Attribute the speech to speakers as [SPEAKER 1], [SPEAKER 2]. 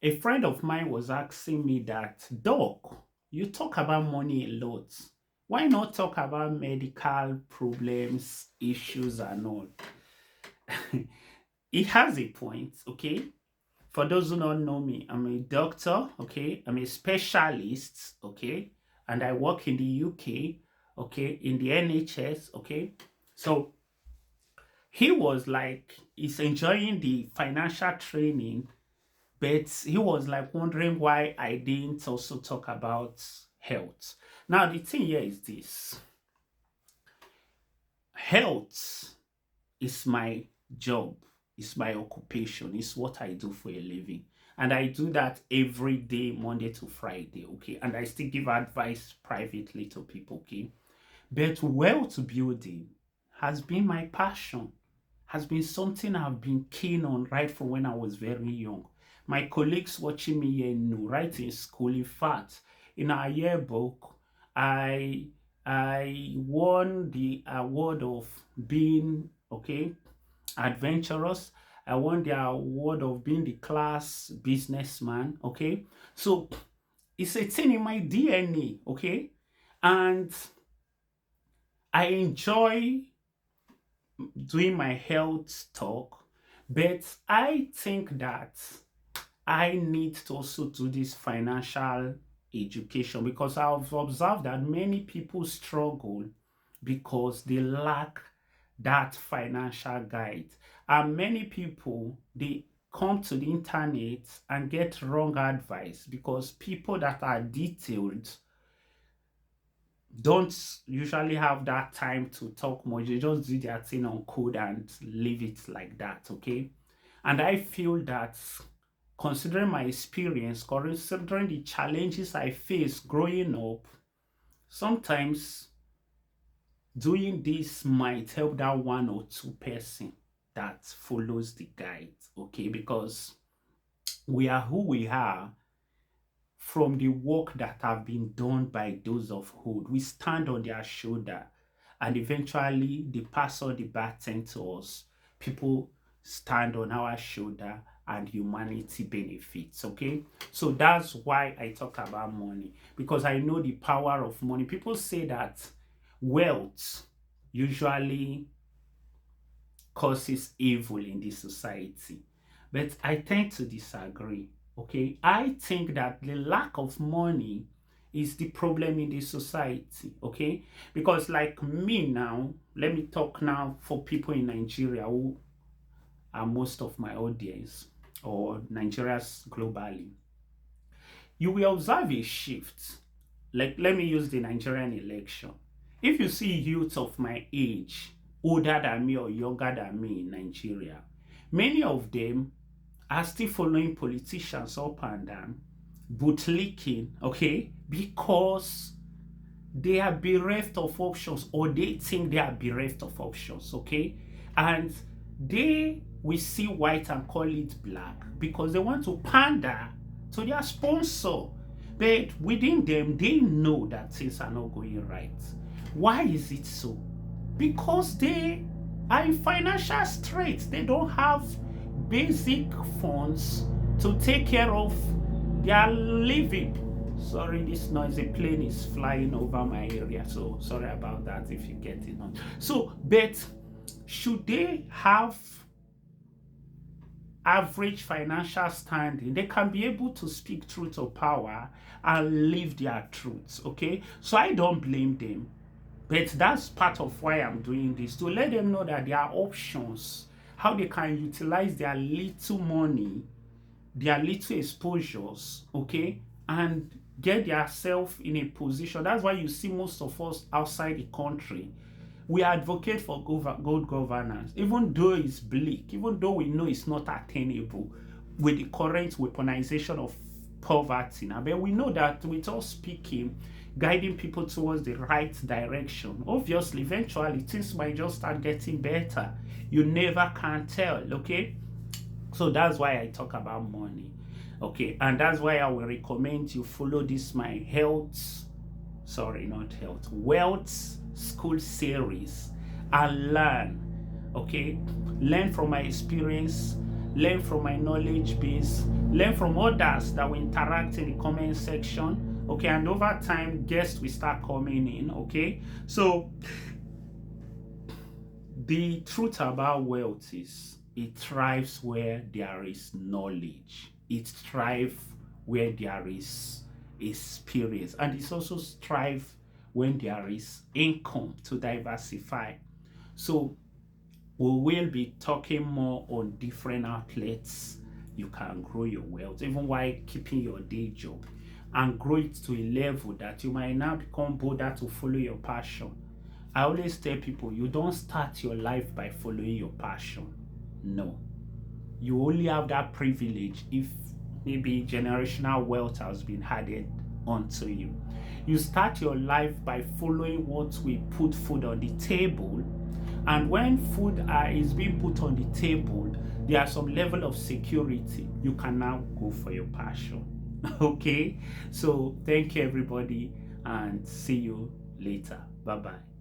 [SPEAKER 1] A friend of mine was asking me that, Doc, you talk about money a lot. Why not talk about medical problems, issues, and all? It has a point, okay? For those who don't know me, I'm a doctor, okay? I'm a specialist, okay? And I work in the UK, okay? In the NHS, okay? So he was like, he's enjoying the financial training, but he was like wondering why I didn't also talk about health. Now, the thing here is this: health is my job, it's my occupation, it's what I do for a living. And I do that every day, Monday to Friday, okay? And I still give advice privately to people, okay? But wealth building has been my passion, has been something I've been keen on right from when I was very young. My colleagues watching me here know, right in school. In fact, in our yearbook, I I won the award of being okay adventurous. I won the award of being the class businessman. Okay, so it's a thing in my DNA. Okay, and I enjoy doing my health talk, but I think that I need to also do this financial education because I've observed that many people struggle because they lack that financial guide. And many people they come to the internet and get wrong advice because people that are detailed don't usually have that time to talk much. They just do their thing on code and leave it like that, okay? And I feel that considering my experience, considering the challenges I faced growing up, sometimes doing this might help that one or two person that follows the guide, okay? Because we are who we are from the work that have been done by those of old. We stand on their shoulder and eventually they pass on the baton to us. People stand on our shoulder and humanity benefits. Okay. So that's why I talk about money because I know the power of money. People say that wealth usually causes evil in this society. But I tend to disagree. Okay. I think that the lack of money is the problem in the society. Okay. Because, like me now, let me talk now for people in Nigeria who are most of my audience or Nigerians globally. You will observe a shift. Like, let me use the Nigerian election. If you see youth of my age, older than me or younger than me in Nigeria, many of them are still following politicians up and down, bootlicking, okay, because they are bereft of options or they think they are bereft of options, okay? And they will see white and call it black because they want to pander to their sponsor. But within them, they know that things are not going right. Why is it so? Because they are in financial straits. They don't have basic funds to take care of their living. Sorry, this noisy plane is flying over my area, so sorry about that if you get it on. So, but should they have average financial standing, they can be able to speak truth to power and live their truths. Okay, so I don't blame them, but that's part of why I'm doing this to let them know that there are options, how they can utilize their little money, their little exposures, okay, and get themselves in a position. That's why you see most of us outside the country. We advocate for good governance, even though it's bleak, even though we know it's not attainable with the current weaponization of poverty. Now, but we know that with us speaking, guiding people towards the right direction, obviously, eventually things might just start getting better. You never can tell, okay? So that's why I talk about money. Okay, and that's why I will recommend you follow this my health, sorry, not health, wealth school series and learn. Okay, learn from my experience, learn from my knowledge base, learn from others that will interact in the comment section. Okay, and over time, guests will start coming in. Okay, so the truth about wealth is it thrives where there is knowledge. It thrives where there is experience, and it also thrives when there is income to diversify. So we will be talking more on different outlets you can grow your wealth, even while keeping your day job, and grow it to a level that you might now become bolder to follow your passion. I always tell people you don't start your life by following your passion. No. You only have that privilege if maybe generational wealth has been added onto you. You start your life by following what we put food on the table, and when food is being put on the table, there are some level of security. You can now go for your passion. Okay, so thank you everybody, and see you later. Bye bye.